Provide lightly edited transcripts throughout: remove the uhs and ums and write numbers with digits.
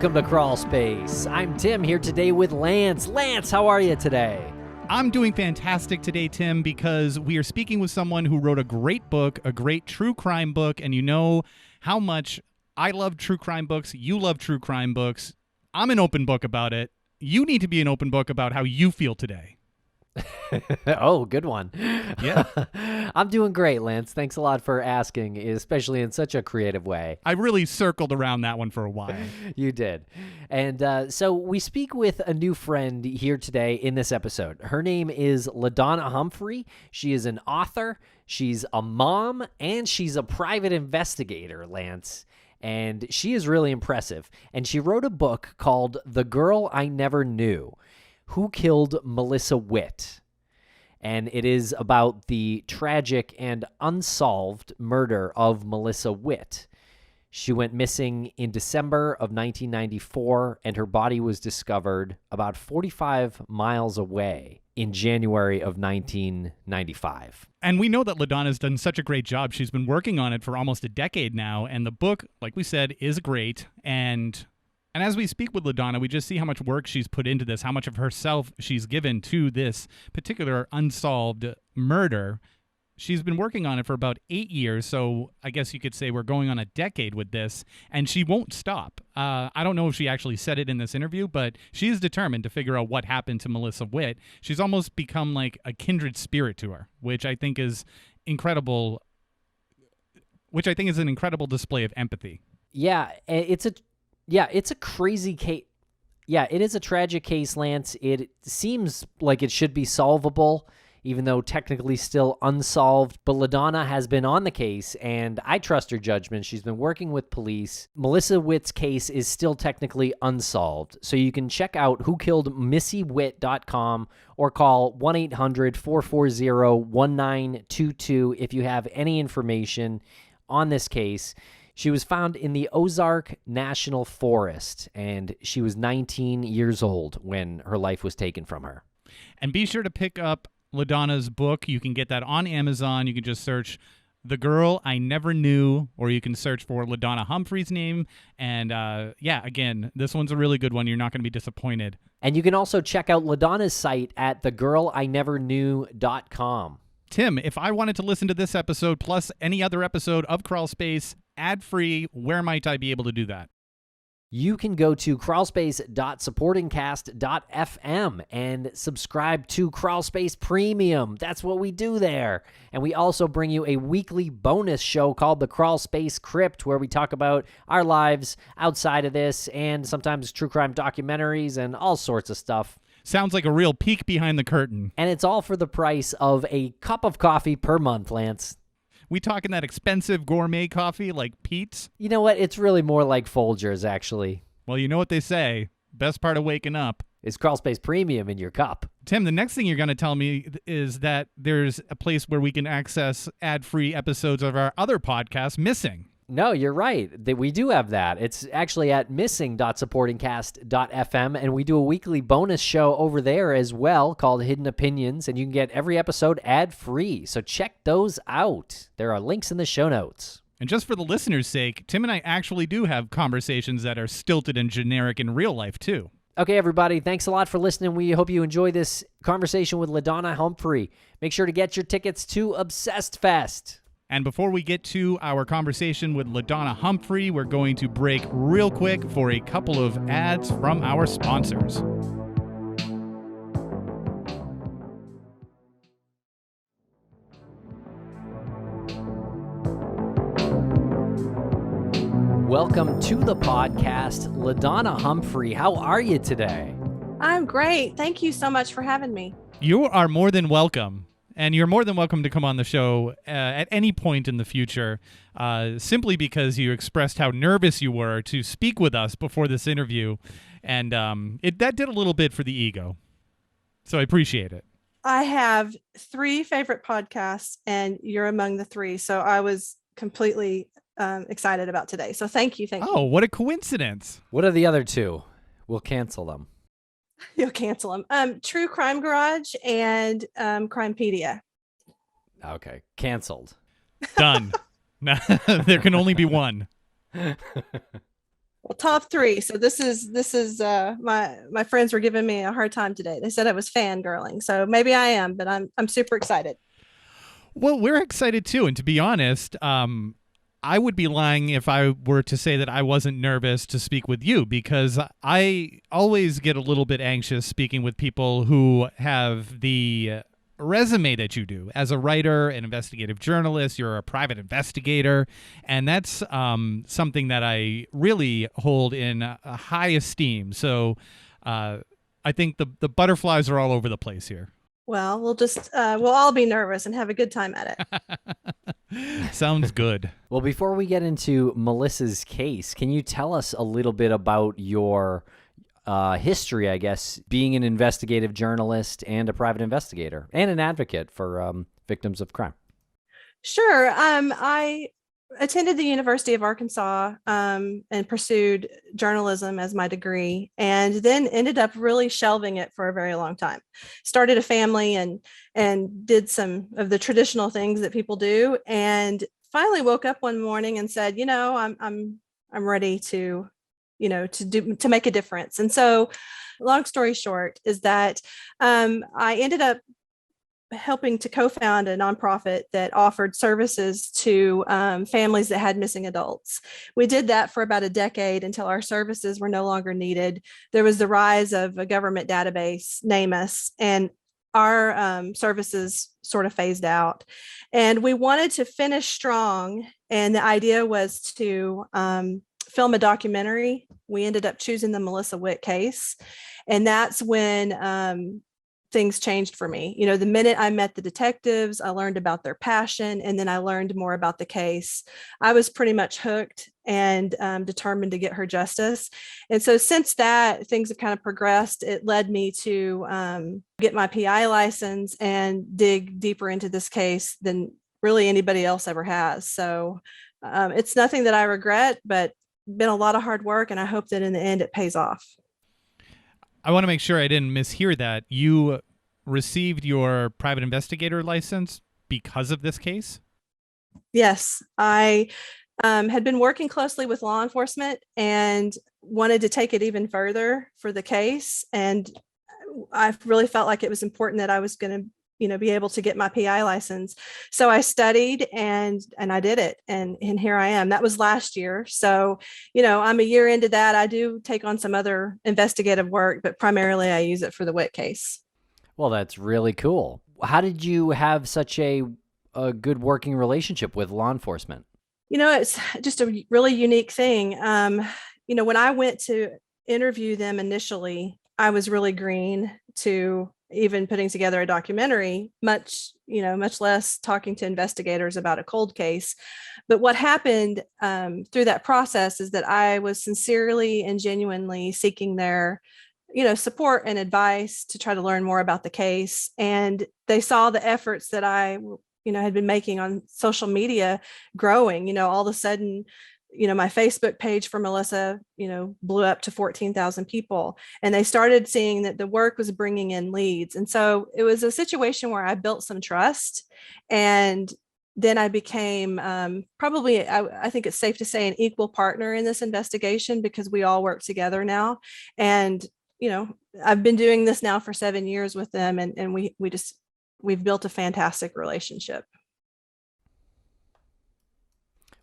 Welcome to Crawlspace. I'm Tim here today with Lance. Lance, how are you today? I'm doing fantastic today, Tim, because we are speaking with someone who wrote a great book, a great true crime book, and you know how much I love true crime books. You love true crime books. I'm an open book about it. You need to be an open book about how you feel today. Oh, good one. Yeah. I'm doing great, Lance. Thanks a lot for asking, especially in such a creative way. I really circled around that one for a while. You did. And so we speak with a new friend here today in this episode. Her name is LaDonna Humphrey. She is an author, she's a mom, and she's a private investigator, Lance. And she is really impressive. And she wrote a book called The Girl I Never Knew: Who Killed Melissa Witt? And it is about the tragic and unsolved murder of Melissa Witt. She went missing in December of 1994, and her body was discovered about 45 miles away in January of 1995. And we know that LaDonna's done such a great job. She's been working on it for almost a decade now, and the book, like we said, is great. And as we speak with LaDonna, we just see how much work she's put into this, how much of herself she's given to this particular unsolved murder. She's been working on it for about 8 years, so I guess you could say we're going on a decade with this, and she won't stop. I don't know if she actually said it in this interview, but she is determined to figure out what happened to Melissa Witt. She's almost become like a kindred spirit to her, which I think is incredible, which I think is an incredible display of empathy. Yeah, it's a crazy case. Yeah, it is a tragic case, Lance. It seems like it should be solvable, even though technically still unsolved. But LaDonna has been on the case, and I trust her judgment. She's been working with police. Melissa Witt's case is still technically unsolved. So you can check out whokilledmissywitt.com or call 1-800-440-1922 if you have any information on this case. She was found in the Ozark National Forest, and she was 19 years old when her life was taken from her. And be sure to pick up LaDonna's book. You can get that on Amazon. You can just search The Girl I Never Knew, or you can search for LaDonna Humphrey's name. And again, this one's a really good one. You're not going to be disappointed. And you can also check out LaDonna's site at thegirlineverknew.com. Tim, if I wanted to listen to this episode plus any other episode of Crawlspace ad-free, where might I be able to do that? You can go to crawlspace.supportingcast.fm and subscribe to Crawlspace Premium. That's what we do there. And we also bring you a weekly bonus show called the Crawlspace Crypt, where we talk about our lives outside of this and sometimes true crime documentaries and all sorts of stuff. Sounds like a real peek behind the curtain. And it's all for the price of a cup of coffee per month, Lance. We talking that expensive gourmet coffee like Pete's? You know what? It's really more like Folgers, actually. Well, you know what they say. Best part of waking up is Crawlspace Premium in your cup. Tim, the next thing you're going to tell me is that there's a place where we can access ad-free episodes of our other podcast, Missing. No, you're right. We do have that. It's actually at missing.supportingcast.fm, and we do a weekly bonus show over there as well called Hidden Opinions, and you can get every episode ad-free. So check those out. There are links in the show notes. And just for the listeners' sake, Tim and I actually do have conversations that are stilted and generic in real life, too. Okay, everybody, thanks a lot for listening. We hope you enjoy this conversation with LaDonna Humphrey. Make sure to get your tickets to Obsessed Fest. And before we get to our conversation with LaDonna Humphrey, we're going to break real quick for a couple of ads from our sponsors. Welcome to the podcast, LaDonna Humphrey. How are you today? I'm great. Thank you so much for having me. You are more than welcome. And you're more than welcome to come on the show at any point in the future, simply because you expressed how nervous you were to speak with us before this interview. And that did a little bit for the ego. So I appreciate it. I have 3 favorite podcasts, and you're among the 3. So I was completely excited about today. So thank you. Oh, what a coincidence. What are the other 2? We'll cancel them. You'll cancel them. True Crime Garage and Crimepedia. Okay, canceled. Done. There can only be one. Well, top three. So this is my friends were giving me a hard time today. They said I was fangirling. So maybe I am, but I'm super excited. Well, we're excited too. And to be honest, I would be lying if I were to say that I wasn't nervous to speak with you, because I always get a little bit anxious speaking with people who have the resume that you do as a writer, an investigative journalist. You're a private investigator, and that's something that I really hold in a high esteem. So I think the butterflies are all over the place here. Well, we'll all be nervous and have a good time at it. Sounds good. Well, before we get into Melissa's case, can you tell us a little bit about your history, I guess, being an investigative journalist and a private investigator and an advocate for victims of crime? Sure. I attended the University of Arkansas and pursued journalism as my degree, and then ended up really shelving it for a very long time. Started a family and did some of the traditional things that people do, and finally woke up one morning and said, I'm ready to make a difference. And so, long story short is that I ended up helping to co-found a nonprofit that offered services to families that had missing adults. We did that for about a decade until our services were no longer needed. There was the rise of a government database, NamUs, and our services sort of phased out. And we wanted to finish strong. And the idea was to film a documentary. We ended up choosing the Melissa Witt case. And that's when things changed for me. The minute I met the detectives, I learned about their passion, and then I learned more about the case. I was pretty much hooked and determined to get her justice. And so since that, things have kind of progressed. It led me to get my PI license and dig deeper into this case than really anybody else ever has. So it's nothing that I regret, but been a lot of hard work, and I hope that in the end it pays off. I want to make sure I didn't mishear that. You received your private investigator license because of this case? Yes, I had been working closely with law enforcement and wanted to take it even further for the case. And I really felt like it was important that I was going to be able to get my PI license. So I studied and I did it. And here I am. That was last year. So, I'm a year into that. I do take on some other investigative work, but primarily I use it for the Witt case. Well, that's really cool. How did you have such a good working relationship with law enforcement? It's just a really unique thing. When I went to interview them initially, I was really green to even putting together a documentary, much less talking to investigators about a cold case. But what happened through that process is that I was sincerely and genuinely seeking their, support and advice to try to learn more about the case. And they saw the efforts that I, had been making on social media growing. All of a sudden, my Facebook page for Melissa, blew up to 14,000 people, and they started seeing that the work was bringing in leads. And so it was a situation where I built some trust, and then I became probably, I think it's safe to say, an equal partner in this investigation, because we all work together now. And, I've been doing this now for 7 years with them, and we've built a fantastic relationship.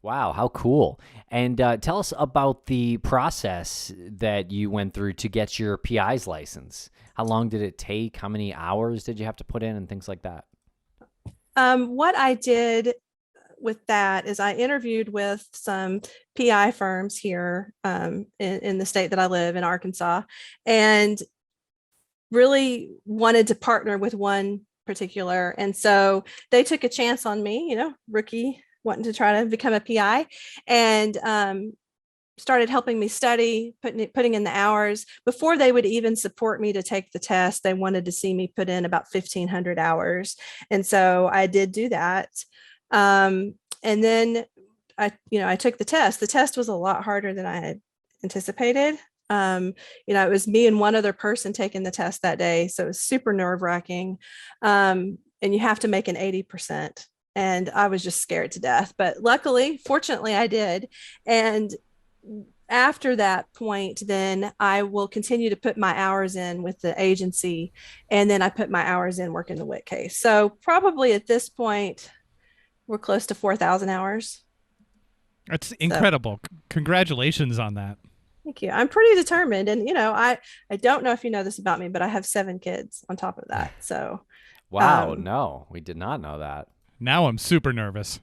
Wow, how cool. And tell us about the process that you went through to get your PI's license. How long did it take? How many hours did you have to put in and things like that? What I did with that is I interviewed with some PI firms here in the state that I live in, Arkansas, and really wanted to partner with one particular. And so they took a chance on me, rookie, wanting to try to become a PI, and started helping me study, putting in the hours. Before they would even support me to take the test, they wanted to see me put in about 1,500 hours. And so I did do that. And then I took the test. The test was a lot harder than I had anticipated. It was me and one other person taking the test that day. So it was super nerve-wracking. And you have to make an 80%. And I was just scared to death. But luckily, fortunately, I did. And after that point, then I will continue to put my hours in with the agency. And then I put my hours in working the WIT case. So probably at this point, we're close to 4,000 hours. That's So incredible. Congratulations on that. thank you. I'm pretty determined. And, I don't know if you know this about me, but I have 7 kids on top of that. So, Wow, um, no, we did not know that. Now I'm super nervous.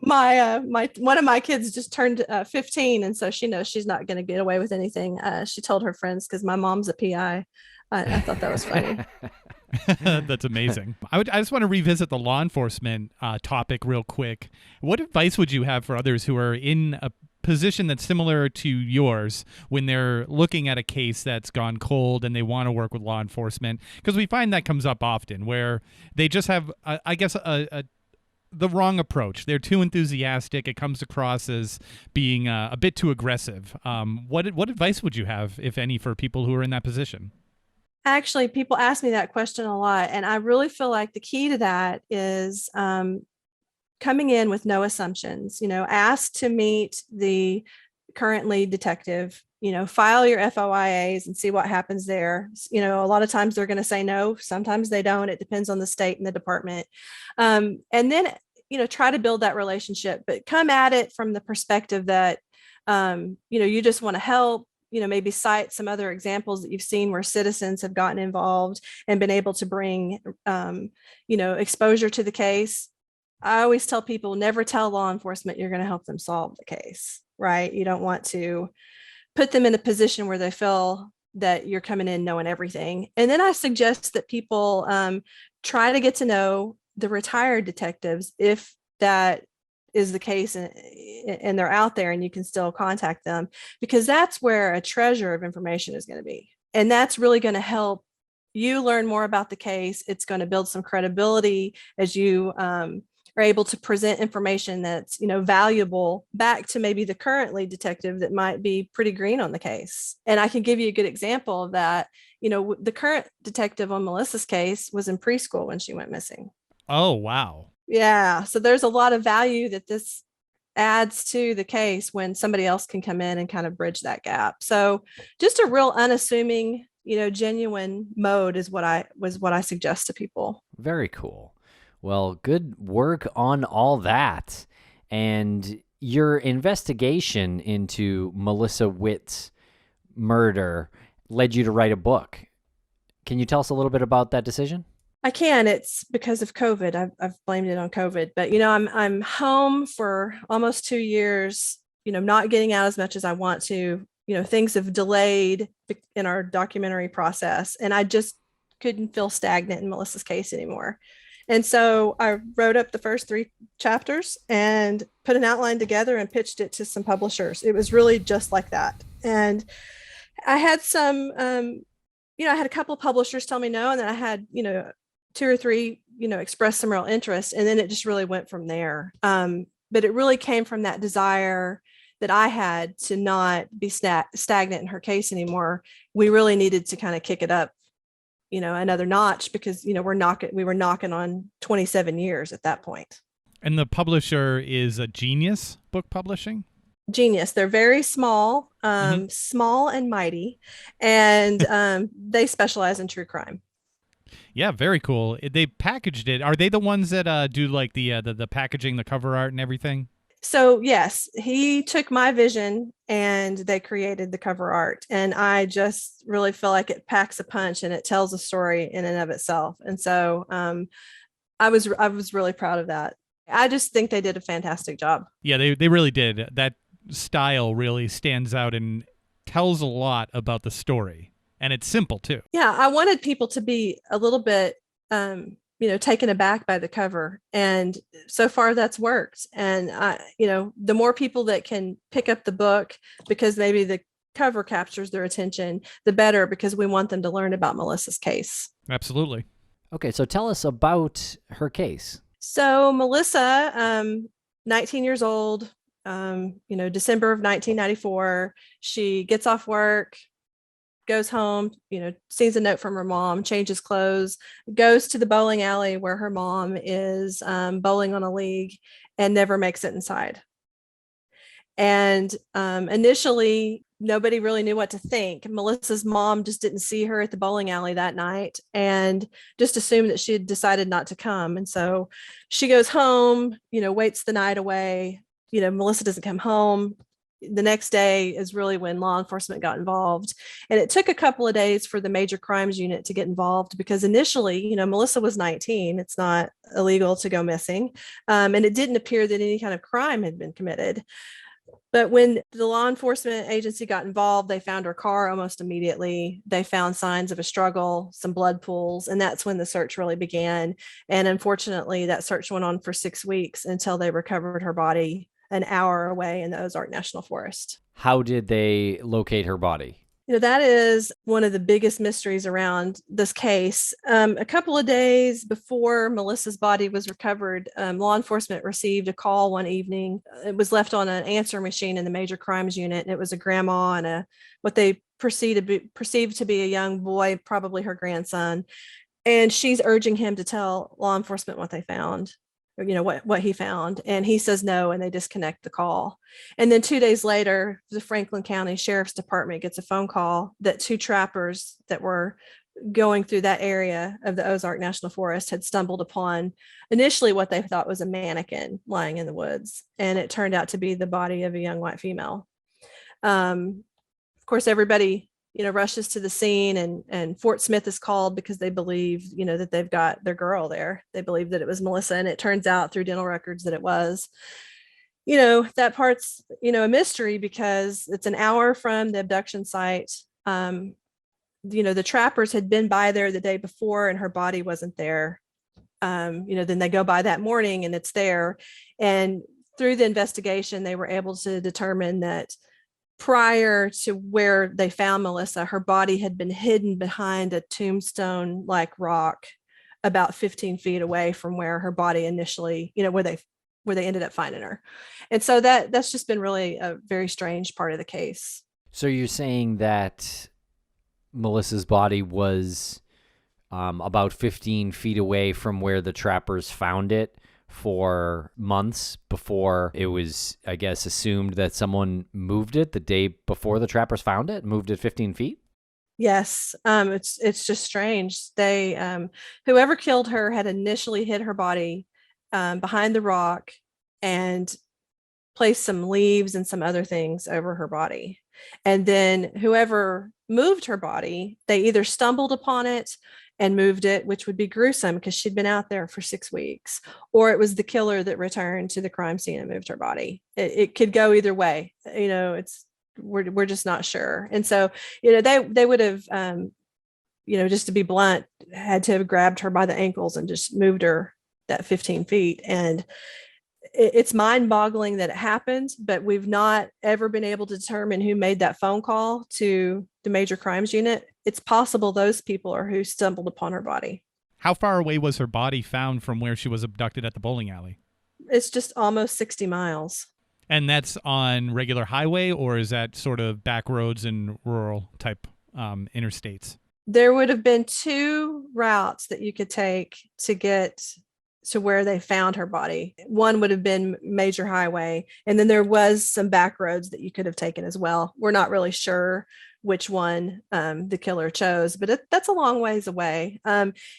my one of my kids just turned 15, and so she knows she's not going to get away with anything. She told her friends because my mom's a PI. I thought that was funny. That's amazing. I just want to revisit the law enforcement topic real quick. What advice would you have for others who are in a position that's similar to yours when they're looking at a case that's gone cold and they want to work with law enforcement? Because we find that comes up often where they just have, I guess, the wrong approach. They're too enthusiastic. It comes across as being a bit too aggressive. What advice would you have, if any, for people who are in that position? Actually, people ask me that question a lot, and I really feel like the key to that is coming in with no assumptions. Ask to meet the current lead detective. File your FOIAs and see what happens there. A lot of times they're going to say no. Sometimes they don't. It depends on the state and the department. And then try to build that relationship, but come at it from the perspective that you just want to help. Maybe cite some other examples that you've seen where citizens have gotten involved and been able to bring, exposure to the case. I always tell people, never tell law enforcement you're going to help them solve the case, right? You don't want to put them in a position where they feel that you're coming in knowing everything. And then I suggest that people try to get to know the retired detectives if that is the case, and they're out there and you can still contact them, because that's where a treasure of information is going to be. And that's really going to help you learn more about the case. It's going to build some credibility as you are able to present information that's, valuable back to maybe the current lead detective that might be pretty green on the case. And I can give you a good example of that. The current detective on Melissa's case was in preschool when she went missing. Oh, wow. Yeah. So there's a lot of value that this adds to the case when somebody else can come in and kind of bridge that gap. So just a real unassuming, genuine mode is what I suggest to people. Very cool. Well, good work on all that. And your investigation into Melissa Witt's murder led you to write a book. Can you tell us a little bit about that decision? I can. It's because of COVID. I've blamed it on COVID, but I'm home for almost 2 years. Not getting out as much as I want to. Things have delayed in our documentary process, and I just couldn't feel stagnant in Melissa's case anymore. And so I wrote up the first 3 chapters and put an outline together and pitched it to some publishers. It was really just like that. And I had some, I had a couple of publishers tell me no, and then I had, 2 or 3, express some real interest. And then it just really went from there. But it really came from that desire that I had to not be stagnant in her case anymore. We really needed to kind of kick it up, another notch, because, we were knocking on 27 years at that point. And the publisher is a Genius Book Publishing? Genius. They're very small, small and mighty, and they specialize in true crime. Yeah, very cool. They packaged it. Are they the ones that do like the packaging, the cover art and everything? So yes, he took my vision and they created the cover art. And I just really feel like it packs a punch and it tells a story in and of itself. And so I was really proud of that. I just think they did a fantastic job. Yeah, they really did. That style really stands out and tells a lot about the story. And it's simple too. Yeah, I wanted people to be a little bit taken aback by the cover, and so far that's worked. And the more people that can pick up the book because maybe the cover captures their attention, the better, because we want them to learn about Melissa's case. Absolutely. Okay, so tell us about her case. So Melissa, 19 years old, December of 1994, she gets off work, goes home, sees a note from her mom, changes clothes, goes to the bowling alley where her mom is bowling on a league, and never makes it inside. And initially, nobody really knew what to think. Melissa's mom just didn't see her at the bowling alley that night and just assumed that she had decided not to come. And so she goes home, waits the night away. Melissa doesn't come home. The next day is really when law enforcement got involved. And it took a couple of days for the major crimes unit to get involved because initially, Melissa was 19. It's not illegal to go missing. And it didn't appear that any kind of crime had been committed. But when the law enforcement agency got involved, they found her car almost immediately. They found signs of a struggle, some blood pools, and that's when the search really began. And unfortunately, that search went on for 6 weeks until they recovered her body an hour away in the Ozark National Forest. How did they locate her body? That is one of the biggest mysteries around this case. A couple of days before Melissa's body was recovered, law enforcement received a call one evening. It was left on an answer machine in the major crimes unit, and it was a grandma and what they perceived to be a young boy, probably her grandson. And she's urging him to tell law enforcement what they found. What he found, and he says no, and they disconnect the call. And then 2 days later, the Franklin County Sheriff's Department gets a phone call that 2 trappers that were going through that area of the Ozark National Forest had stumbled upon initially what they thought was a mannequin lying in the woods, and it turned out to be the body of a young white female. Of course, everybody rushes to the scene, and Fort Smith is called because they believe, that they've got their girl there. They believe that it was Melissa, and it turns out through dental records that it was. That part's, a mystery because it's an hour from the abduction site. The trappers had been by there the day before and her body wasn't there. Then they go by that morning and it's there. And through the investigation, they were able to determine that prior to where they found Melissa, her body had been hidden behind a tombstone-like rock about 15 feet away from where her body initially, where they ended up finding her. And so that's just been really a very strange part of the case. So you're saying that Melissa's body was about 15 feet away from where the trappers found it for months before it was, I guess, assumed that someone moved it the day before the trappers found it, moved it 15 feet? Yes. It's just strange. They, whoever killed her had initially hid her body behind the rock and placed some leaves and some other things over her body. And then whoever moved her body, they either stumbled upon it and moved it, which would be gruesome because she'd been out there for 6 weeks, or it was the killer that returned to the crime scene and moved her body. It could go either way. We're just not sure. And so, they would have, just to be blunt, had to have grabbed her by the ankles and just moved her that 15 feet. And it's mind-boggling that it happened, but we've not ever been able to determine who made that phone call to the major crimes unit. It's possible those people are who stumbled upon her body. How far away was her body found from where she was abducted at the bowling alley? It's just almost 60 miles. And that's on regular highway, or is that sort of back roads and rural type interstates? There would have been 2 routes that you could take to get to where they found her body. One would have been major highway, and then there was some back roads that you could have taken as well. We're not really sure which one the killer chose, but that's a long ways away.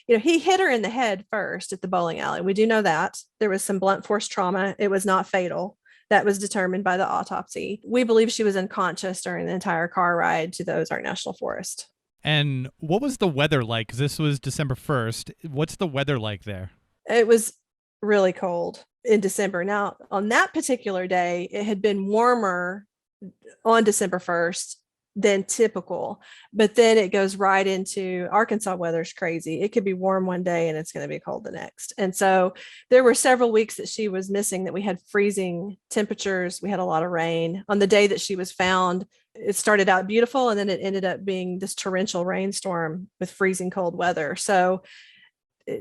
He hit her in the head first at the bowling alley. We do know that there was some blunt force trauma. It was not fatal. That was determined by the autopsy. We believe she was unconscious during the entire car ride to the Ozark National Forest. And what was the weather like? 'Cause this was December 1st. What's the weather like there? It was really cold in December. Now, on that particular day, it had been warmer on December 1st than typical, but then it goes right into Arkansas weather's crazy. It could be warm one day and it's going to be cold the next. And so there were several weeks that she was missing that we had freezing temperatures. We had a lot of rain. On the day that she was found, it started out beautiful and then it ended up being this torrential rainstorm with freezing cold weather. So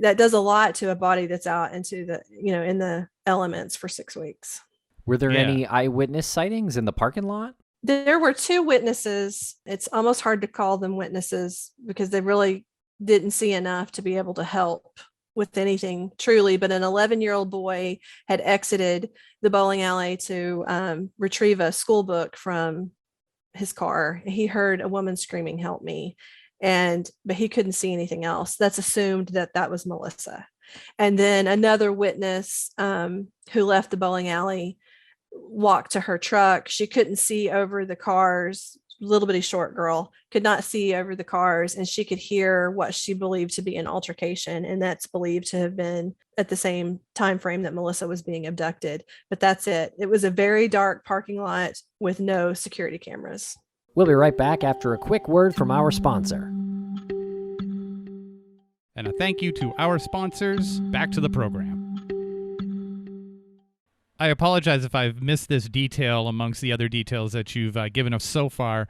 that does a lot to a body that's out into the, in the elements for 6 weeks. Were there any eyewitness sightings in the parking lot? There were 2 witnesses. It's almost hard to call them witnesses because they really didn't see enough to be able to help with anything truly, but an 11-year-old boy had exited the bowling alley to retrieve a school book from his car. He heard a woman screaming, "Help me." But he couldn't see anything else. That's assumed that that was Melissa. And then another witness who left the bowling alley walked to her truck. She couldn't see over the cars. Little bitty short girl could not see over the cars, and she could hear what she believed to be an altercation, and that's believed to have been at the same time frame that Melissa was being abducted. But that's it. It was a very dark parking lot with no security cameras. We'll be right back after a quick word from our sponsor. And a thank you to our sponsors. Back to the program. I apologize if I've missed this detail amongst the other details that you've given us so far,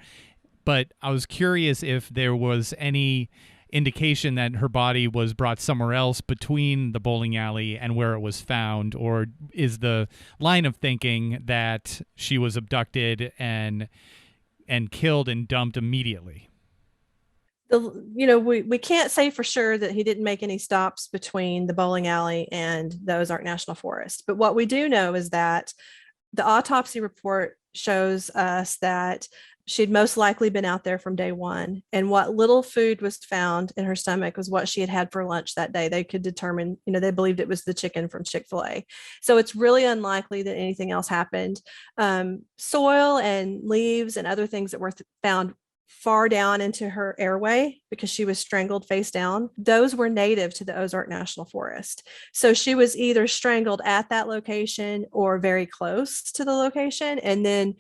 but I was curious if there was any indication that her body was brought somewhere else between the bowling alley and where it was found, or is the line of thinking that she was abducted and killed and dumped immediately? We can't say for sure that he didn't make any stops between the bowling alley and the Ozark National Forest. But what we do know is that the autopsy report shows us that she'd most likely been out there from day one. And what little food was found in her stomach was what she had had for lunch that day. They could determine, they believed it was the chicken from Chick-fil-A. So it's really unlikely that anything else happened. Soil and leaves and other things that were found far down into her airway because she was strangled face down, those were native to the Ozark National Forest. So she was either strangled at that location or very close to the location. And then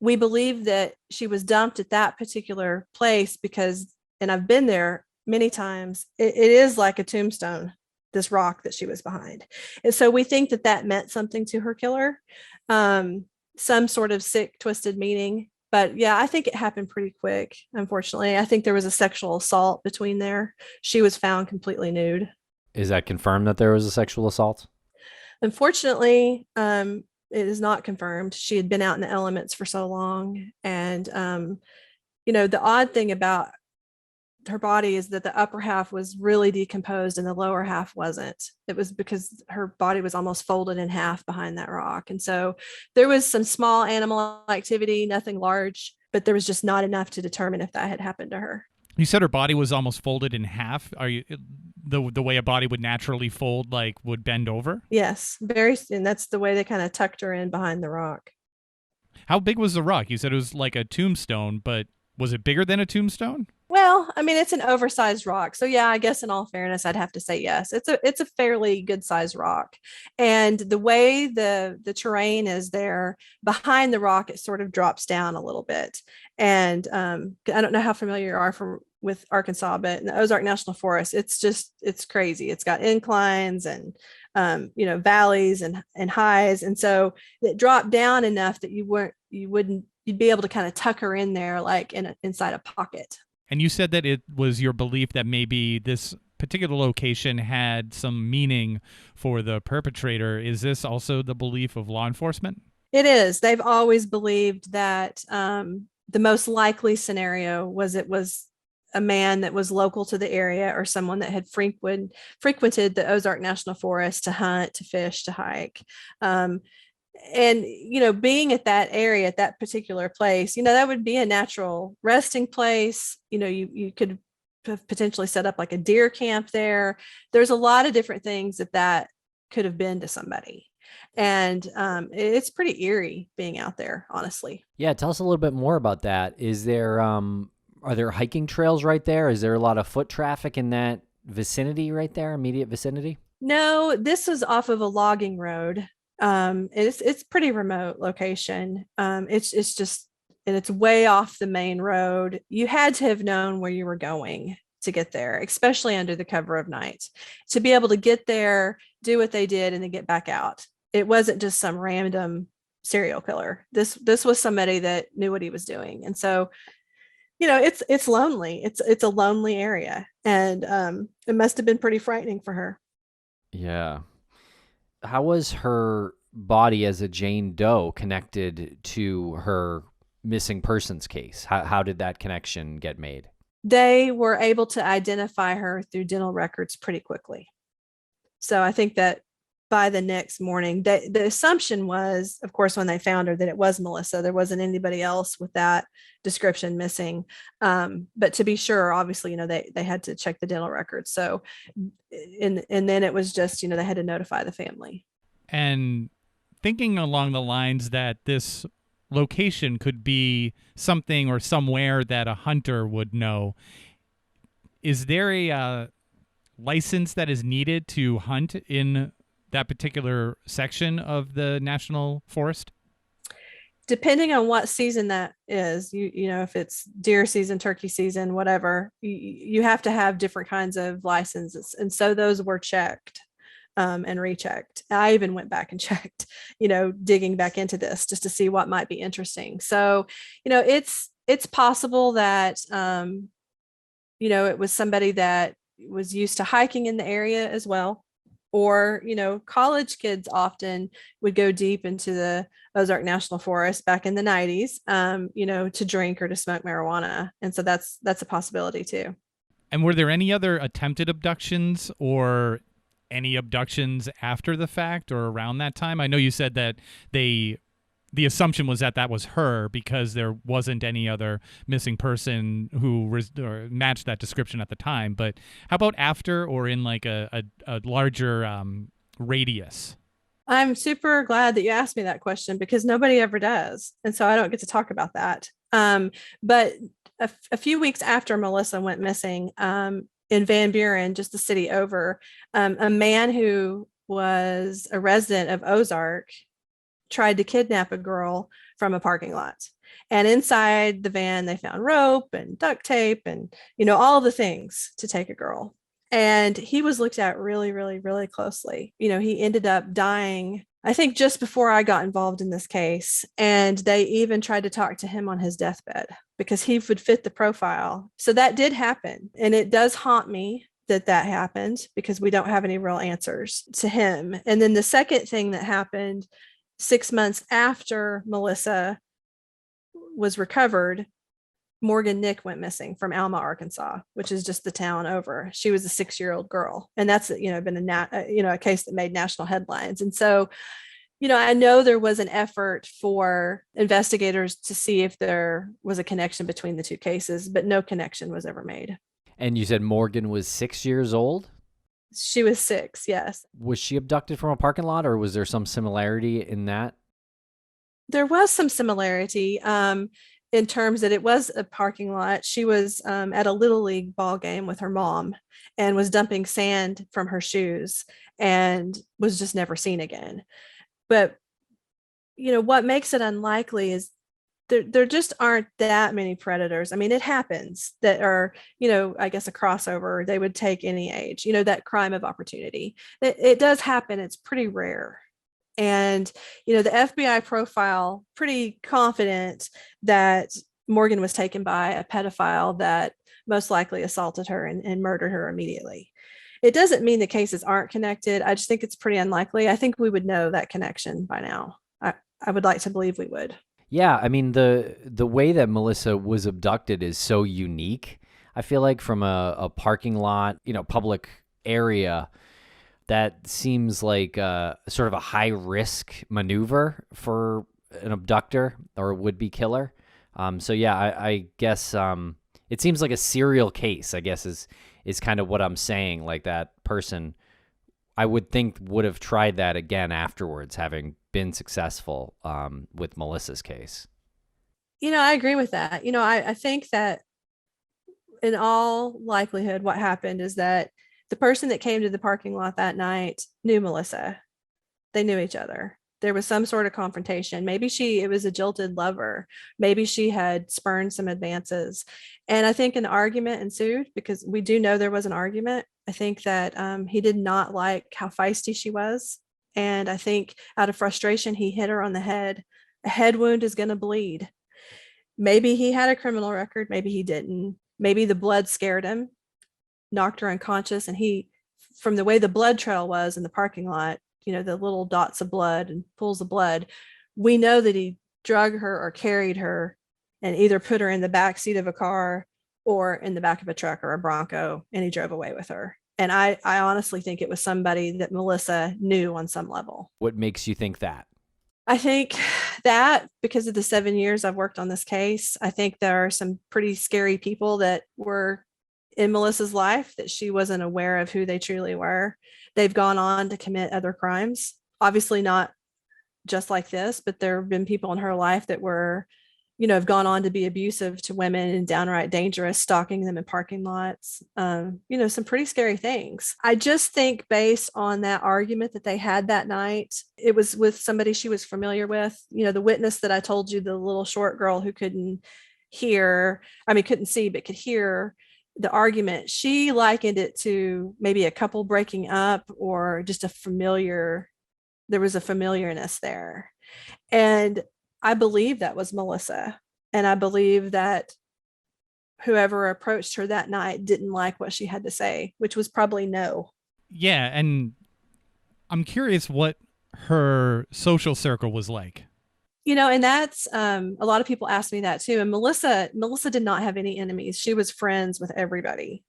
we believe that she was dumped at that particular place because, and I've been there many times, it is like a tombstone, this rock that she was behind. And so we think that that meant something to her killer, some sort of sick, twisted meaning. But yeah, I think it happened pretty quick, unfortunately. I think there was a sexual assault between there. She was found completely nude. Is that confirmed that there was a sexual assault? Unfortunately, it is not confirmed. She had been out in the elements for so long. And, the odd thing about her body is that the upper half was really decomposed and the lower half wasn't. It was because her body was almost folded in half behind that rock. And so there was some small animal activity, nothing large, but there was just not enough to determine if that had happened to her. You said her body was almost folded in half. Are you the way a body would naturally fold, like would bend over? Yes, and that's the way they kind of tucked her in behind the rock. How big was the rock? You said it was like a tombstone, but was it bigger than a tombstone? Well, I mean, it's an oversized rock. So yeah, I guess in all fairness, I'd have to say yes. It's a fairly good sized rock. And the way the terrain is there behind the rock, it sort of drops down a little bit. And I don't know how familiar you are with Arkansas, but in the Ozark National Forest, it's crazy. It's got inclines and valleys and highs. And so it dropped down enough that you'd be able to kind of tuck her in there like inside a pocket. And you said that it was your belief that maybe this particular location had some meaning for the perpetrator. Is this also the belief of law enforcement? It is. They've always believed that the most likely scenario was it was a man that was local to the area or someone that had frequented the Ozark National Forest to hunt, to fish, to hike. And, being at that area, at that particular place, that would be a natural resting place. You could potentially set up like a deer camp there. There's a lot of different things that could have been to somebody. And it's pretty eerie being out there, honestly. Yeah. Tell us a little bit more about that. Is there, are there hiking trails right there? Is there a lot of foot traffic in that vicinity right there, immediate vicinity? No, this was off of a logging road. It's pretty remote location. It's just, and it's way off the main road. You had to have known where you were going to get there, especially under the cover of night, to be able to get there, do what they did, and then get back out. It wasn't just some random serial killer. This was somebody that knew what he was doing. And so, it's lonely. It's a lonely area, and it must have been pretty frightening for her. Yeah. How was her body as a Jane Doe connected to her missing persons case? How did that connection get made? They were able to identify her through dental records pretty quickly. So I think that by the next morning, the assumption was, of course, when they found her, that it was Melissa. There wasn't anybody else with that description missing. But to be sure, obviously, they had to check the dental records. So, and then it was just, they had to notify the family. And thinking along the lines that this location could be something or somewhere that a hunter would know, is there a license that is needed to hunt in that particular section of the national forest? Depending on what season that is, if it's deer season, turkey season, whatever, you have to have different kinds of licenses. And so those were checked and rechecked. I even went back and checked, digging back into this just to see what might be interesting. So, it's possible that, it was somebody that was used to hiking in the area as well. Or, college kids often would go deep into the Ozark National Forest back in the 90s, to drink or to smoke marijuana. And so that's a possibility too. And were there any other attempted abductions or any abductions after the fact or around that time? I know you said that the assumption was that was her because there wasn't any other missing person who matched that description at the time. But how about after or in like a larger radius? I'm super glad that you asked me that question because nobody ever does. And so I don't get to talk about that. But a few weeks after Melissa went missing, in Van Buren, just the city over, a man who was a resident of Ozark tried to kidnap a girl from a parking lot. And inside the van, they found rope and duct tape and, all the things to take a girl. And he was looked at really, really, really closely. He ended up dying, I think, just before I got involved in this case. And they even tried to talk to him on his deathbed because he would fit the profile. So that did happen. And it does haunt me that happened because we don't have any real answers to him. And then the second thing that happened 6 months after Melissa was recovered, Morgan Nick went missing from Alma, Arkansas, which is just the town over. She was a 6-year-old girl. And that's, been a case that made national headlines. And so, I know there was an effort for investigators to see if there was a connection between the two cases, but no connection was ever made. And you said Morgan was 6 years old? She was 6, yes. Was she abducted from a parking lot, or was there some similarity in that? There was some similarity in terms that it was a parking lot. She was at a Little League ball game with her mom and was dumping sand from her shoes and was just never seen again. But, what makes it unlikely is there just aren't that many predators. I mean, it happens that are, I guess a crossover, they would take any age, that crime of opportunity. It does happen. It's pretty rare. And, the FBI profile pretty confident that Morgan was taken by a pedophile that most likely assaulted her and murdered her immediately. It doesn't mean the cases aren't connected. I just think it's pretty unlikely. I think we would know that connection by now. I would like to believe we would. Yeah, I mean, the way that Melissa was abducted is so unique. I feel like from a parking lot, public area, that seems like sort of a high-risk maneuver for an abductor or a would-be killer. So yeah, I guess it seems like a serial case, I guess, is kind of what I'm saying. Like that person, I would think, would have tried that again afterwards, having been successful with Melissa's case. I agree with that. I think that in all likelihood, what happened is that the person that came to the parking lot that night knew Melissa. They knew each other. There was some sort of confrontation. Maybe it was a jilted lover. Maybe she had spurned some advances. And I think an argument ensued because we do know there was an argument. I think that he did not like how feisty she was. And I think out of frustration, he hit her on the head. A head wound is going to bleed. Maybe he had a criminal record. Maybe he didn't. Maybe the blood scared him, knocked her unconscious. And from the way the blood trail was in the parking lot, the little dots of blood and pools of blood, we know that he drug her or carried her and either put her in the back seat of a car or in the back of a truck or a Bronco, and he drove away with her. And I honestly think it was somebody that Melissa knew on some level. What makes you think that? I think that because of the 7 years I've worked on this case, I think there are some pretty scary people that were in Melissa's life that she wasn't aware of who they truly were. They've gone on to commit other crimes, obviously not just like this, but there have been people in her life that were, have gone on to be abusive to women and downright dangerous, stalking them in parking lots, some pretty scary things. I just think based on that argument that they had that night, it was with somebody she was familiar with, the witness that I told you, the little short girl who couldn't see, but could hear the argument. She likened it to maybe a couple breaking up or just there was a familiarness there. And I believe that was Melissa. And I believe that whoever approached her that night didn't like what she had to say, which was probably no. Yeah. And I'm curious what her social circle was like. And that's a lot of people ask me that too. And Melissa did not have any enemies. She was friends with everybody.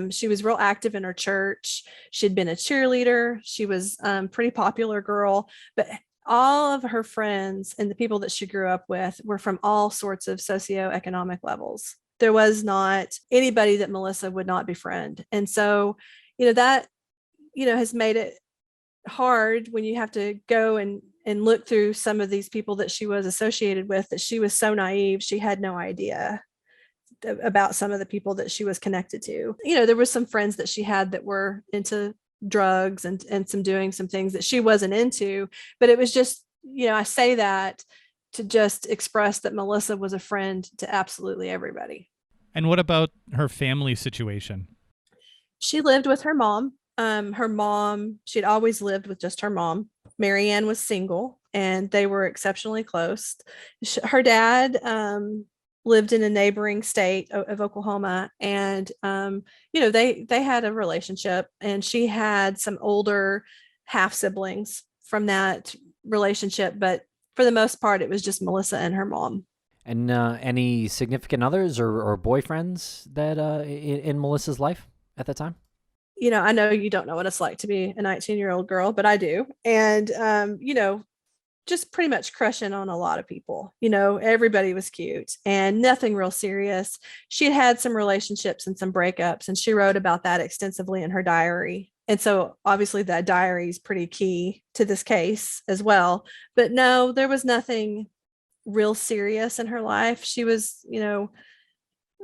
She was real active in her church. She'd been a cheerleader. She was a pretty popular girl, but all of her friends and the people that she grew up with were from all sorts of socioeconomic levels. There was not anybody that Melissa would not befriend. And so, that, has made it hard when you have to go and look through some of these people that she was associated with, that she was so naive. She had no idea about some of the people that she was connected to. There were some friends that she had that were into drugs and doing some things that she wasn't into, but it was just, I say that to just express that Melissa was a friend to absolutely everybody. And what about her family situation? She lived with her mom. She'd always lived with just her mom. Marianne was single and they were exceptionally close. Her dad lived in a neighboring state of Oklahoma, and they had a relationship, and she had some older half siblings from that relationship, but for the most part it was just Melissa and her mom. And any significant others or boyfriends that in Melissa's life at that time? I know you don't know what it's like to be a 19-year-old girl, but I do. And just pretty much crushing on a lot of people. Everybody was cute and nothing real serious. She had some relationships and some breakups, and she wrote about that extensively in her diary. And so obviously that diary is pretty key to this case as well. But no, there was nothing real serious in her life. She was,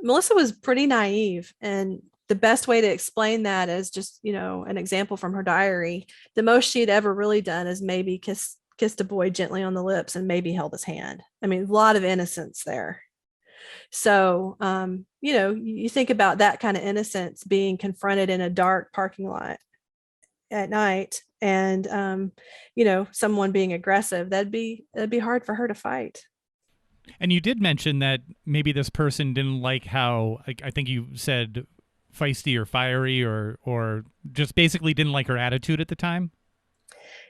Melissa was pretty naive, and the best way to explain that is just, an example from her diary. The most she'd ever really done is maybe kissed a boy gently on the lips and maybe held his hand. I mean, a lot of innocence there. So, you think about that kind of innocence being confronted in a dark parking lot at night and, someone being aggressive, that'd be hard for her to fight. And you did mention that maybe this person didn't like how, I think you said feisty or fiery or just basically didn't like her attitude at the time.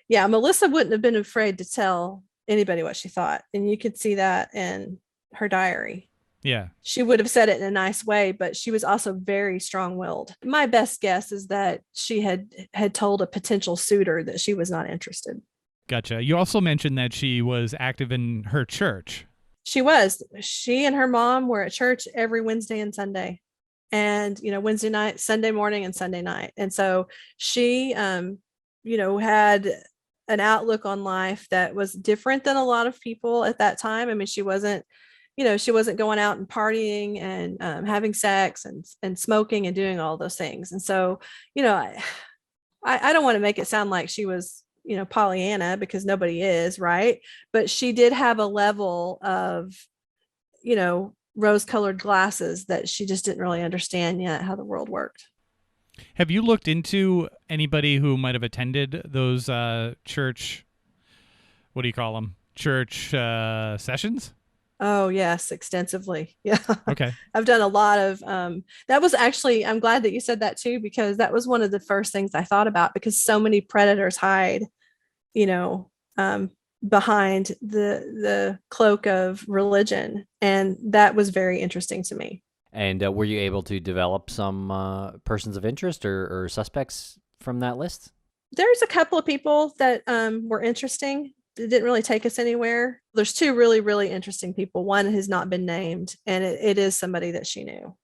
Yeah, Melissa wouldn't have been afraid to tell anybody what she thought. And you could see that in her diary. Yeah. She would have said it in a nice way, but she was also very strong-willed. My best guess is that she had told a potential suitor that she was not interested. Gotcha. You also mentioned that she was active in her church. She was. She and her mom were at church every Wednesday and Sunday. And, Wednesday night, Sunday morning, and Sunday night. And so she, had an outlook on life that was different than a lot of people at that time. I mean, she wasn't going out and partying and having sex and smoking and doing all those things. And so, I don't want to make it sound like she was, Pollyanna, because nobody is, right? But she did have a level of, rose-colored glasses that she just didn't really understand yet how the world worked. Have you looked into anybody who might have attended those church, what do you call them? Church sessions? Oh, yes, extensively. Yeah. Okay. I've done a lot of, that was actually, I'm glad that you said that too, because that was one of the first things I thought about, because so many predators hide, behind the cloak of religion. And that was very interesting to me. And were you able to develop some persons of interest or suspects from that list? There's a couple of people that were interesting. It didn't really take us anywhere. There's two really, really interesting people. One has not been named, and it is somebody that she knew.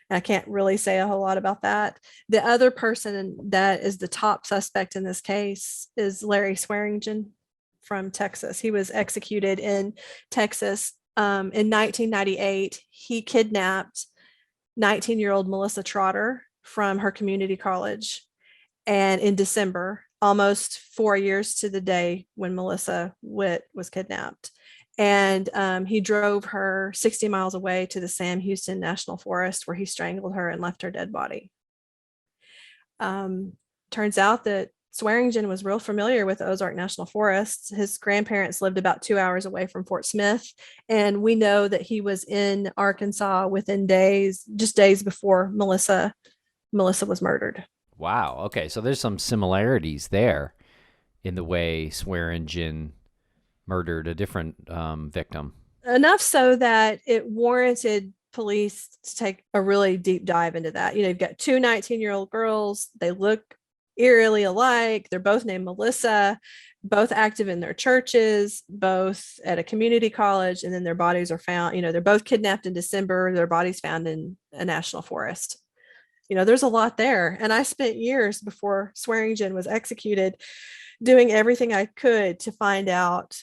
And I can't really say a whole lot about that. The other person that is the top suspect in this case is Larry Swearingen from Texas. He was executed in Texas in 1998. He kidnapped 19-year-old Melissa Trotter from her community college. And in December, almost 4 years to the day when Melissa Witt was kidnapped. And he drove her 60 miles away to the Sam Houston National Forest, where he strangled her and left her dead body. Turns out that Swearingen was real familiar with Ozark National Forest. His grandparents lived about 2 hours away from Fort Smith. And we know that he was in Arkansas within days, just days before Melissa was murdered. Wow. Okay. So there's some similarities there in the way Swearingen murdered a different victim. Enough so that it warranted police to take a really deep dive into that. You've got two 19-year-old girls. They look eerily alike. They're both named Melissa, both active in their churches, both at a community college, and then their bodies are found. They're both kidnapped in December. Their bodies found in a national forest. There's a lot there. And I spent years before Swearingen was executed doing everything I could to find out,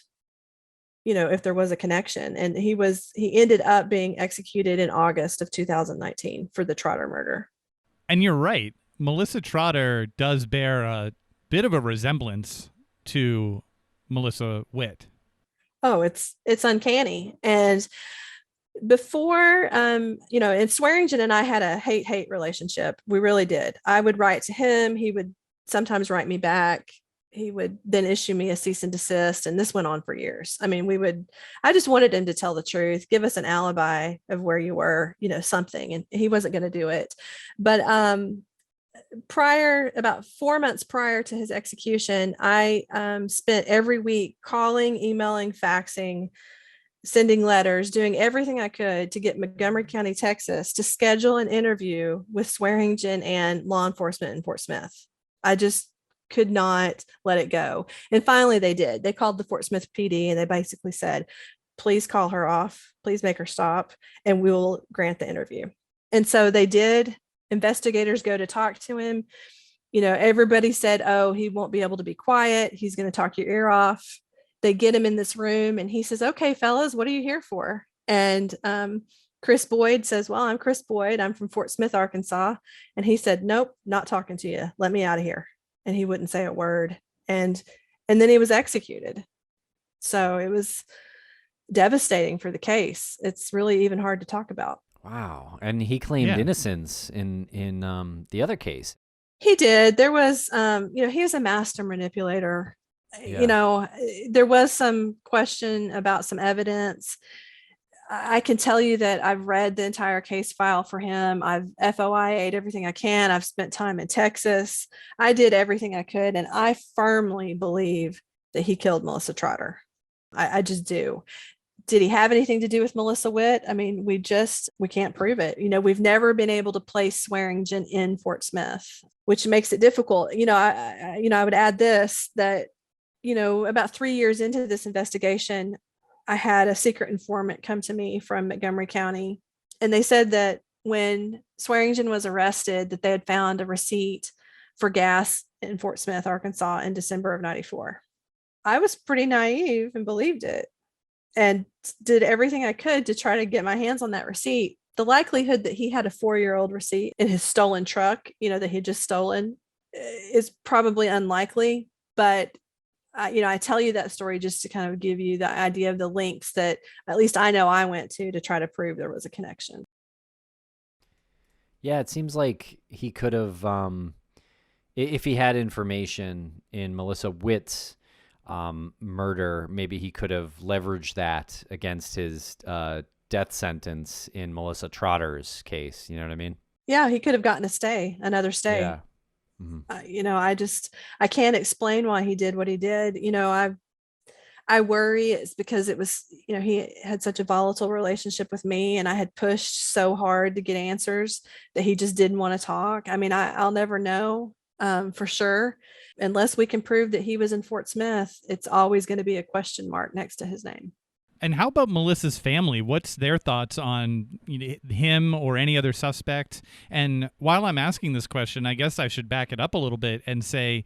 if there was a connection. And he ended up being executed in August of 2019 for the Trotter murder. And you're right. Melissa Trotter does bear a bit of a resemblance to Melissa Witt. Oh, it's uncanny. And before, and Swearingen and I had a hate relationship. We really did. I would write to him. He would sometimes write me back. He would then issue me a cease and desist. And this went on for years. I mean, I just wanted him to tell the truth, give us an alibi of where you were, something. And he wasn't going to do it. But about 4 months prior to his execution, I spent every week calling, emailing, faxing, sending letters, doing everything I could to get Montgomery County, Texas to schedule an interview with Swearingen and law enforcement in Fort Smith. I just could not let it go. And finally they did. They called the Fort Smith PD and they basically said, please call her off, please make her stop, and we will grant the interview. And so they did. Investigators go to talk to him. Everybody said, oh, he won't be able to be quiet. He's going to talk your ear off. They get him in this room and he says, okay, fellas, what are you here for? And Chris Boyd says, well, I'm Chris Boyd. I'm from Fort Smith, Arkansas. And he said, nope, not talking to you. Let me out of here. And he wouldn't say a word. And then he was executed. So it was devastating for the case. It's really even hard to talk about. Wow. And he claimed innocence in the other case. He did. There was, he was a master manipulator. Yeah. There was some question about some evidence. I can tell you that I've read the entire case file for him. I've FOIA'd everything I can. I've spent time in Texas. I did everything I could. And I firmly believe that he killed Melissa Trotter. I just do. Did he have anything to do with Melissa Witt? I mean, we can't prove it. We've never been able to place Swearingen in Fort Smith, which makes it difficult. I would add this, that about 3 years into this investigation, I had a secret informant come to me from Montgomery County. And they said that when Swearingen was arrested, that they had found a receipt for gas in Fort Smith, Arkansas in December of 94. I was pretty naive and believed it and did everything I could to try to get my hands on that receipt. The likelihood that he had a 4-year-old receipt in his stolen truck, that he had just stolen, is probably unlikely. But I tell you that story just to kind of give you the idea of the links that at least I know I went to try to prove there was a connection. Yeah, it seems like he could have, if he had information in Melissa Witt's murder, maybe he could have leveraged that against his death sentence in Melissa Trotter's case. You know what I mean? Yeah, he could have gotten another stay. Yeah. Mm-hmm. I can't explain why he did what he did. I worry it's because it was, he had such a volatile relationship with me, and I had pushed so hard to get answers that he just didn't want to talk. I mean, I'll never know for sure. Unless we can prove that he was in Fort Smith, it's always going to be a question mark next to his name. And how about Melissa's family? What's their thoughts on him or any other suspect? And while I'm asking this question, I guess I should back it up a little bit and say,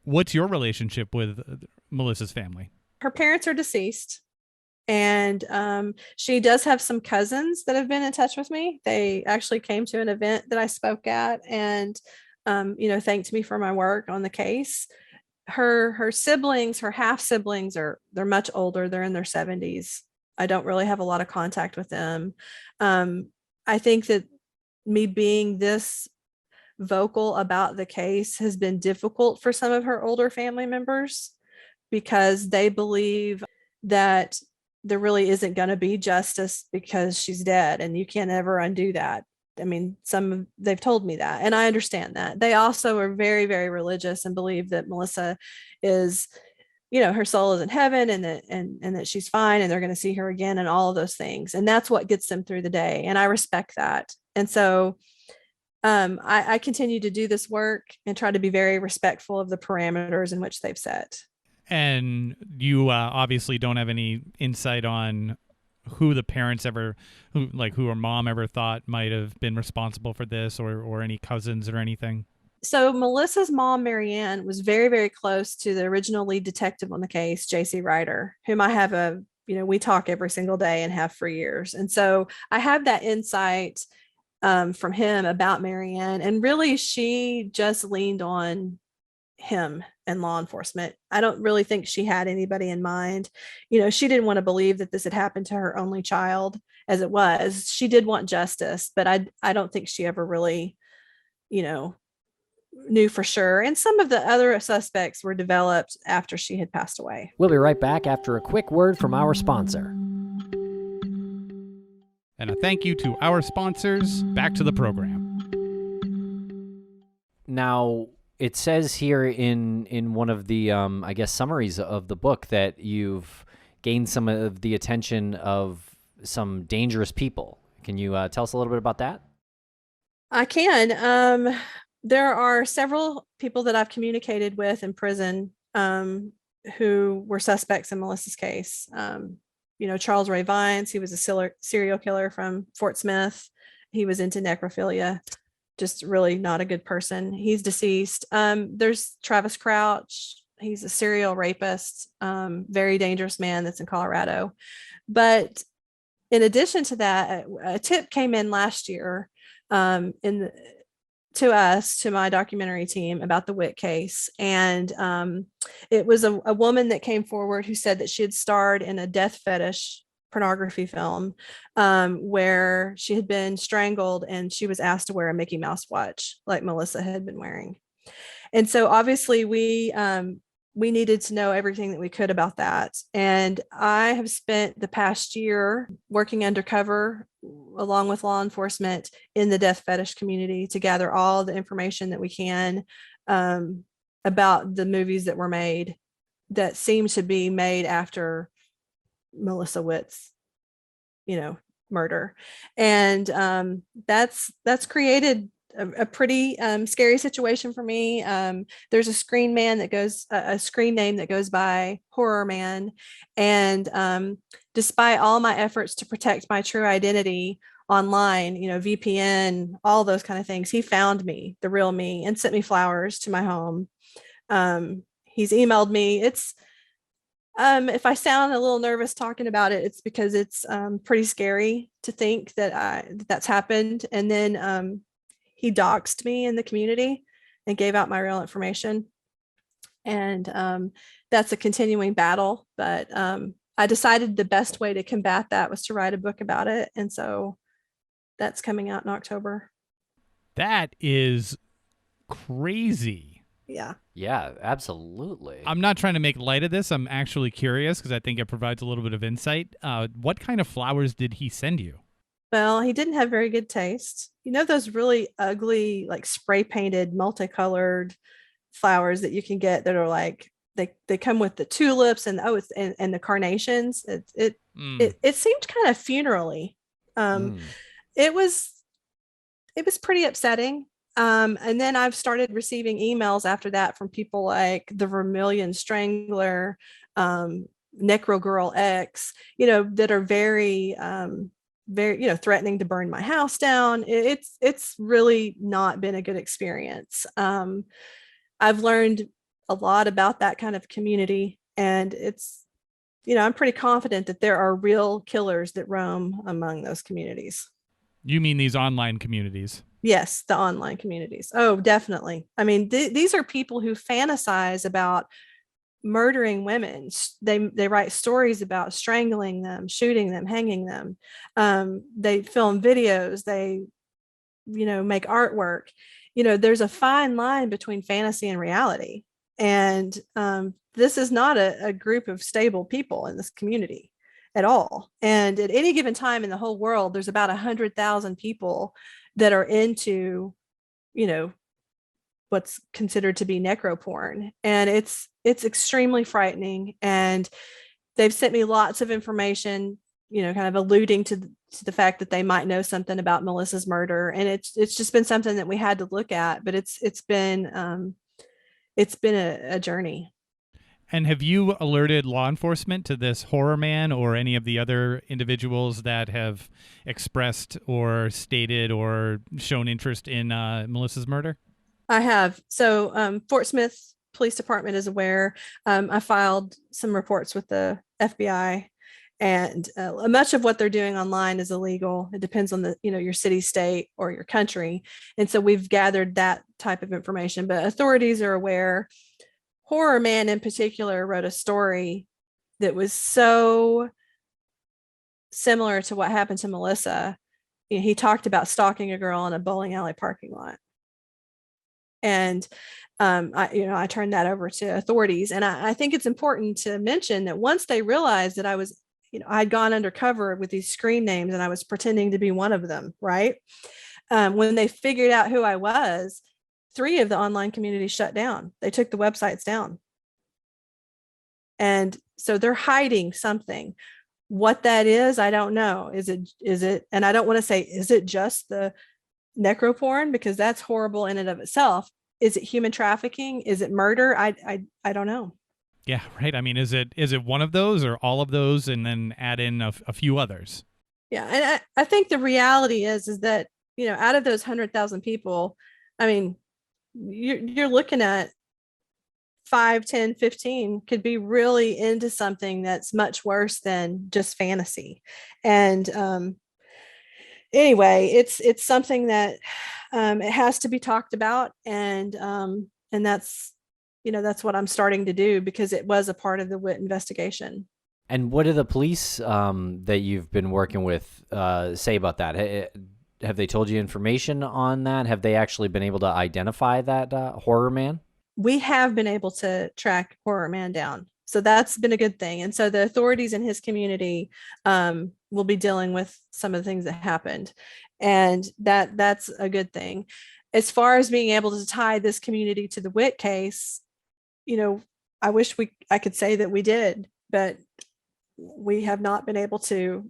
what's your relationship with Melissa's family? Her parents are deceased, and she does have some cousins that have been in touch with me. They actually came to an event that I spoke at and, thanked me for my work on the case. Her siblings, her half siblings, they're much older. They're in their 70s. I don't really have a lot of contact with them. I think that me being this vocal about the case has been difficult for some of her older family members, because they believe that there really isn't going to be justice because she's dead, and you can't ever undo that. I mean, they've told me that, and I understand that. They also are very, very religious and believe that Melissa is, her soul is in heaven, and that she's fine, and they're going to see her again, and all of those things. And that's what gets them through the day. And I respect that. And so I continue to do this work and try to be very respectful of the parameters in which they've set. And you obviously don't have any insight on who the parents who her mom ever thought might have been responsible for this, or any cousins or anything. So Melissa's mom, Marianne, was very, very close to the original lead detective on the case, J.C. Ryder, whom I have we talk every single day and have for years. And so I have that insight from him about Marianne. And really, she just leaned on him and law enforcement. I don't really think she had anybody in mind. She didn't want to believe that this had happened to her only child, as it was. She did want justice, but I don't think she ever really, knew for sure. And some of the other suspects were developed after she had passed away. We'll be right back after a quick word from our sponsor. And a thank you to our sponsors. Back to the program. Now, it says here in one of the, I guess, summaries of the book that you've gained some of the attention of some dangerous people. Can you tell us a little bit about that? I can. There are several people that I've communicated with in prison who were suspects in Melissa's case. Charles Ray Vines, he was a serial killer from Fort Smith. He was into necrophilia. Just really not a good person. He's deceased. There's Travis Crouch. He's a serial rapist, very dangerous man that's in Colorado. But in addition to that, a tip came in last year to my documentary team about the Witt case. And it was a woman that came forward who said that she had starred in a death fetish pornography film where she had been strangled, and she was asked to wear a Mickey Mouse watch like Melissa had been wearing. And so obviously we needed to know everything that we could about that. And I have spent the past year working undercover along with law enforcement in the death fetish community to gather all the information that we can about the movies that were made that seem to be made after Melissa Witt's, murder. And that's created a pretty scary situation for me. There's a screen name that goes by Horror Man. And despite all my efforts to protect my true identity online, VPN, all those kind of things, he found me, the real me, and sent me flowers to my home. He's emailed me. If I sound a little nervous talking about it, it's because it's pretty scary to think that that's happened. And then he doxed me in the community and gave out my real information. And that's a continuing battle. But I decided the best way to combat that was to write a book about it. And so that's coming out in October. That is crazy. Yeah, absolutely. I'm not trying to make light of this. I'm actually curious because I think it provides a little bit of insight. What kind of flowers did he send you? Well, he didn't have very good taste. Those really ugly, like spray painted, multicolored flowers that you can get that are like they come with the tulips and and the carnations. It seemed kind of funerally. It was pretty upsetting. And then I've started receiving emails after that from people like the Vermilion Strangler, Necro Girl X, that are very, very, threatening to burn my house down. It's really not been a good experience. I've learned a lot about that kind of community, and I'm pretty confident that there are real killers that roam among those communities. You mean these online communities? Yes, the online communities. Oh, definitely. I mean, these are people who fantasize about murdering women. They write stories about strangling them, shooting them, hanging them. They film videos. They, make artwork. There's a fine line between fantasy and reality. And this is not a group of stable people in this community at all. And at any given time in the whole world, there's about 100,000 people that are into, what's considered to be necroporn. And it's extremely frightening. And they've sent me lots of information, kind of alluding to the fact that they might know something about Melissa's murder. And it's just been something that we had to look at, but it's been a journey. And have you alerted law enforcement to this horror man or any of the other individuals that have expressed or stated or shown interest in Melissa's murder? I have. So Fort Smith Police Department is aware. I filed some reports with the FBI, and much of what they're doing online is illegal. It depends on your city, state, or your country. And so we've gathered that type of information, but authorities are aware. Horror Man in particular wrote a story that was so similar to what happened to Melissa. He talked about stalking a girl in a bowling alley parking lot. And I turned that over to authorities. And I think it's important to mention that once they realized that I'd gone undercover with these screen names and I was pretending to be one of them, right? When they figured out who I was, 3 of the online communities shut down. They took the websites down. And so they're hiding something. What that is, I don't know. Is it, and I don't want to say, is it just the necroporn? Because that's horrible in and of itself. Is it human trafficking? Is it murder? I don't know. Yeah, right. I mean, is it one of those or all of those and then add in a few others? Yeah. And I think the reality is that, out of those 100,000 people, I mean, you're looking at 5, 10, 15 could be really into something that's much worse than just fantasy. And anyway, it's something that it has to be talked about, and that's what I'm starting to do because it was a part of the Witt investigation. And what do the police that you've been working with say about that? Have they told you information on that? Have they actually been able to identify that horror man? We have been able to track horror man down. So that's been a good thing. And so the authorities in his community will be dealing with some of the things that happened. And that's a good thing. As far as being able to tie this community to the Witt case, I wish I could say that we did, but we have not been able to,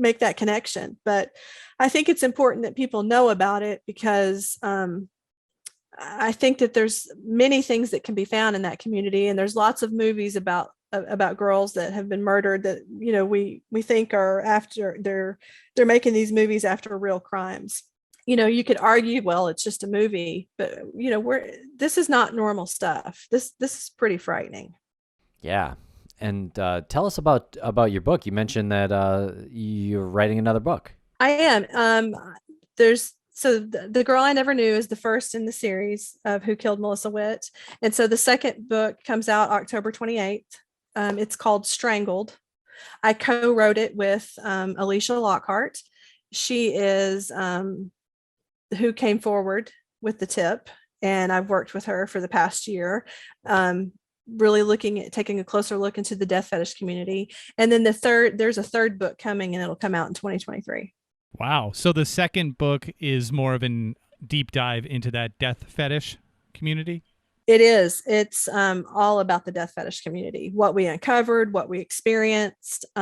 make that connection. But I think it's important that people know about it because I think that there's many things that can be found in that community, and there's lots of movies about girls that have been murdered that we think are after they're making these movies after real crimes. You could argue, well, it's just a movie, but this is not normal stuff. This is pretty frightening. Yeah. And tell us about your book. You mentioned that you're writing another book. I am. So the Girl I Never Knew is the first in the series of Who Killed Melissa Witt. And so the second book comes out October 28th. It's called Strangled. I co-wrote it with Alicia Lockhart. She is who came forward with the tip, and I've worked with her for the past year, really taking a closer look into the death fetish community. And then there's a third book coming, and it'll come out in 2023. Wow. So the second book is more of a deep dive into that death fetish community? It is. It's all about the death fetish community, what we uncovered, what we experienced. We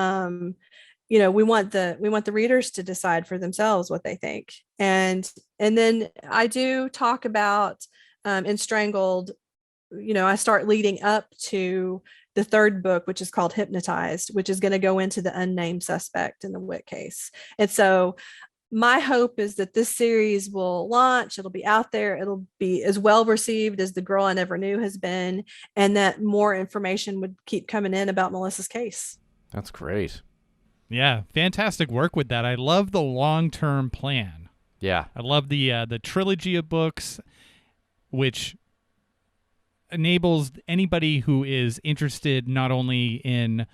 want the readers to decide for themselves what they think. And then I do talk about in Strangled, I start leading up to the third book, which is called Hypnotized, which is going to go into the unnamed suspect in the Witt case. And so my hope is that this series will launch, it'll be out there, it'll be as well received as The Girl I Never Knew has been, and that more information would keep coming in about Melissa's case. That's great. Yeah, fantastic work with that. I love the long-term plan. Yeah. I love the trilogy of books, which enables anybody who is interested not only in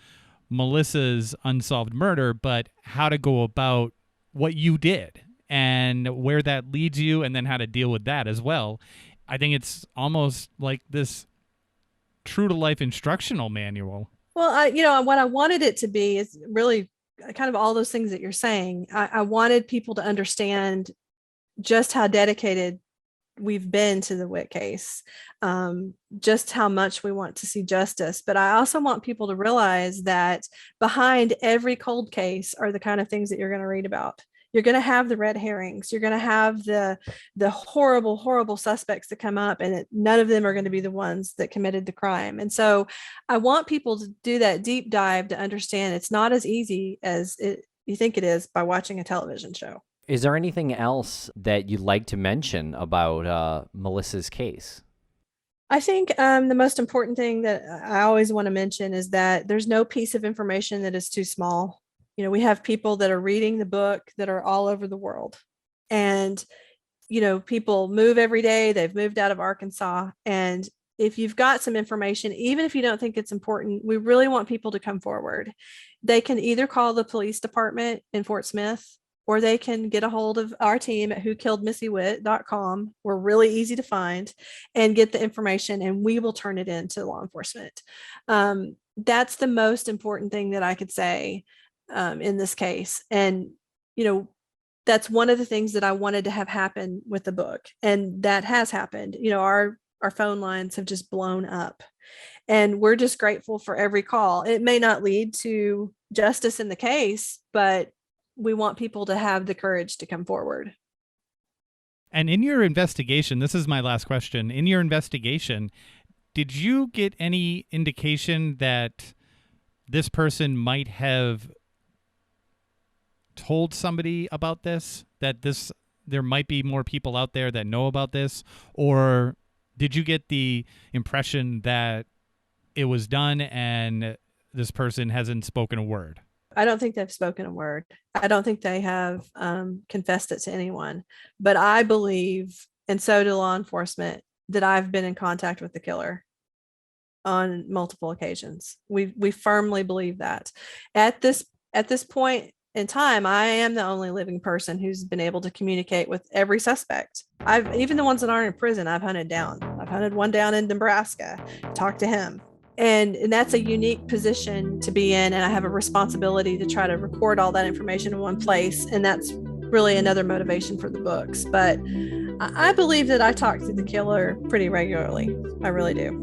Melissa's unsolved murder, but how to go about what you did and where that leads you, and then how to deal with that as well. I think it's almost like this true-to-life instructional manual. Well, what I wanted it to be is really kind of all those things that you're saying. I wanted people to understand just how dedicated we've been to the Witt case, just how much we want to see justice. But I also want people to realize that behind every cold case are the kind of things that you're going to read about. You're going to have the red herrings. You're going to have the horrible, horrible suspects that come up, and none of them are going to be the ones that committed the crime. And so I want people to do that deep dive to understand it's not as easy as you think it is by watching a television show. Is there anything else that you'd like to mention about Melissa's case? I think the most important thing that I always want to mention is that there's no piece of information that is too small. We have people that are reading the book that are all over the world. And, people move every day. They've moved out of Arkansas. And if you've got some information, even if you don't think it's important, we really want people to come forward. They can either call the police department in Fort Smith, or they can get a hold of our team at whokilledmissywitt.com. We're really easy to find, and get the information, and we will turn it into law enforcement. That's the most important thing that I could say in this case. And, that's one of the things that I wanted to have happen with the book. And that has happened. Our phone lines have just blown up, and we're just grateful for every call. It may not lead to justice in the case, but we want people to have the courage to come forward. And in your investigation, this is my last question. In your investigation, did you get any indication that this person might have told somebody about this, that there might be more people out there that know about this? Or did you get the impression that it was done and this person hasn't spoken a word? I don't think they've spoken a word. I don't think they have confessed it to anyone. But I believe, and so do law enforcement, that I've been in contact with the killer on multiple occasions. We firmly believe that. At this point in time, I am the only living person who's been able to communicate with every suspect. Even the ones that aren't in prison, I've hunted down. I've hunted one down in Nebraska, talked to him. And that's a unique position to be in. And I have a responsibility to try to record all that information in one place. And that's really another motivation for the books. But I believe that I talk to the killer pretty regularly. I really do.